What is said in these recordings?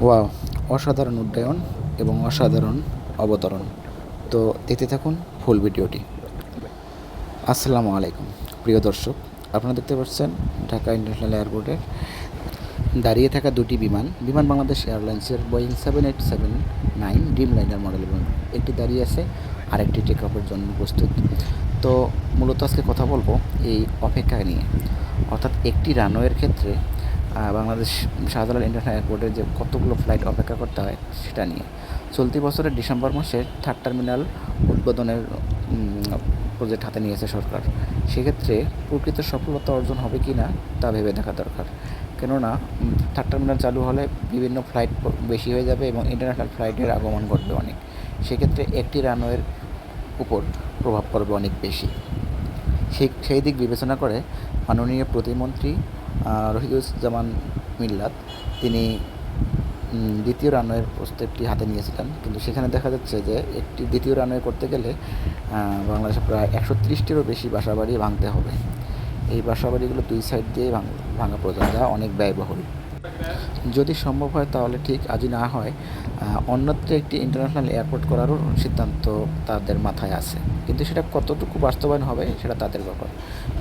Wow! অসাধারণ উড্ডয়ন এবং অসাধারণ অবতরণ। তো দেখতে থাকুন ফুল ভিডিওটি। আসসালামু আলাইকুম প্রিয় দর্শক, আপনারা দেখতে পাচ্ছেন ঢাকা ইন্টারন্যাশনাল এয়ারপোর্টে দাঁড়িয়ে থাকা দুটি বিমান বাংলাদেশ এয়ারলাইন্সের বোয়িং 787-9 ড্রিমলাইনার মডেল বিমান। একটি দাঁড়িয়ে আছে, আরেকটি টেক অফের জন্য প্রস্তুত। তো মূলত আজকে কথা বলবো এই অপেক্ষা নিয়ে, অর্থাৎ একটি রানওয়ের ক্ষেত্রে বাংলাদেশ শাহজালাল ইন্টারন্যাশনাল এয়ারপোর্টে যে কতগুলো ফ্লাইট অপেক্ষা করতে হয় সেটা নিয়ে। চলতি বছরের ডিসেম্বর মাসে থার্ড টার্মিনাল উদ্বোধনের প্রজেক্ট হাতে নিয়েছে সরকার। সেক্ষেত্রে প্রকৃত সফলতা অর্জন হবে কি না তা ভেবে দেখা দরকার। কেননা থার্ড টার্মিনাল চালু হলে বিভিন্ন ফ্লাইট বেশি হয়ে যাবে এবং ইন্টারন্যাশনাল ফ্লাইটের আগমন ঘটবে অনেক। সেক্ষেত্রে একটি রানওয়ের উপর প্রভাব পড়বে অনেক বেশি। সেই দিক বিবেচনা করে মাননীয় প্রতিমন্ত্রী রশিদুজ্জামান মিল্লাত তিনি দ্বিতীয় রানওয়ের প্রস্তাবটি হাতে নিয়েছিলেন, কিন্তু সেখানে দেখা যাচ্ছে যে একটি দ্বিতীয় রানওয়ে করতে গেলে বাংলাদেশে প্রায় 130টিরও বেশি বাসাবাড়ি ভাঙতে হবে। এই বাসাবাড়িগুলো দুই সাইড দিয়ে ভাঙা প্রয়োজন, যা অনেক ব্যয়বহুল। যদি সম্ভব হয় তাহলে ঠিক, আজই না হয় অন্যত্র একটি ইন্টারন্যাশনাল এয়ারপোর্ট করারও সিদ্ধান্ত তাদের মাথায় আছে, কিন্তু সেটা কতটুকু বাস্তবায়ন হবে সেটা তাদের ব্যাপার।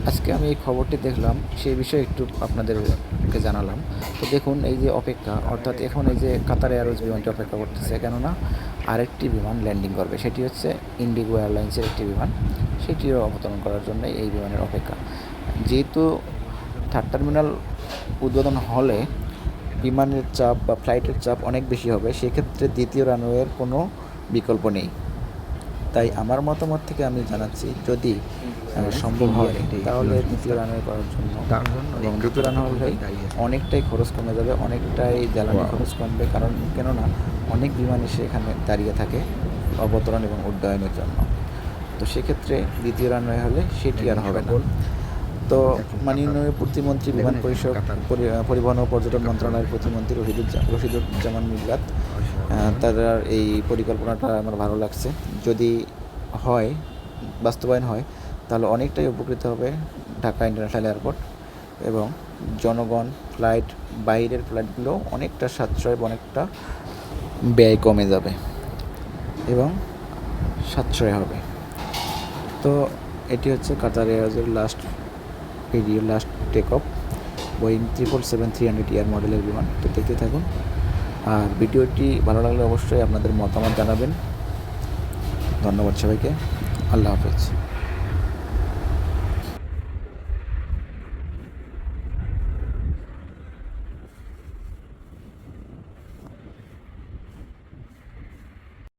আজকে আমি এই খবরটি দেখলাম, সেই বিষয়ে একটু আপনাদেরকে জানালাম। তো দেখুন এই যে অপেক্ষা, অর্থাৎ এখন এই যে কাতার এয়ারওয়েজ বিমানটি অপেক্ষা করতেছে, কেননা আরেকটি বিমান ল্যান্ডিং করবে, সেটি হচ্ছে ইন্ডিগো এয়ারলাইন্সের একটি বিমান, সেটিও অবতরণ করার জন্য এই বিমানের অপেক্ষা। যেহেতু থার্ড টার্মিনাল উদ্বোধন হলে বিমানের চাপ বা ফ্লাইটের চাপ অনেক বেশি হবে, সেক্ষেত্রে দ্বিতীয় রানওয়ের কোনো বিকল্প নেই। তাই আমার মতামত থেকে আমি জানাচ্ছি, যদি সম্ভব হয় তাহলে দ্বিতীয় রানওয়ে করার জন্য, এবং দ্বিতীয় রানওয়ে হলেই অনেকটাই খরচ কমে যাবে, অনেকটাই জ্বালানি খরচ কমবে। কেননা অনেক বিমান এসে এখানে দাঁড়িয়ে থাকে অবতরণ এবং উড্ডয়নের জন্য। তো সেক্ষেত্রে দ্বিতীয় রানওয়ে হলে সেটি আর হবে না। তো মাননীয় প্রতিমন্ত্রী বিমান পরিষদ, পরিবহন ও পর্যটন মন্ত্রণালয়ের প্রতিমন্ত্রী রশিদুজ্জামান মিল্লাত, তার এই পরিকল্পনাটা আমার ভালো লাগছে। যদি হয়, বাস্তবায়ন হয়, তাহলে অনেকটাই উপকৃত হবে ঢাকা ইন্টারন্যাশনাল এয়ারপোর্ট, এবং জনগণ ফ্লাইট, বাইরের ফ্লাইটগুলো অনেকটা সাশ্রয়, অনেকটা ব্যয় কমে যাবে এবং সাশ্রয় হবে। তো এটি হচ্ছে কাতার এয়ারওয়েজের লাস্ট টেক অফ বোয়িং 777-300 মডেলের বিমান। তো দেখতে থাকুন, আর ভিডিওটি ভালো লাগলে অবশ্যই আপনাদের মতামত জানাবেন। ধন্যবাদ সবাইকে, আল্লাহ হাফেজ।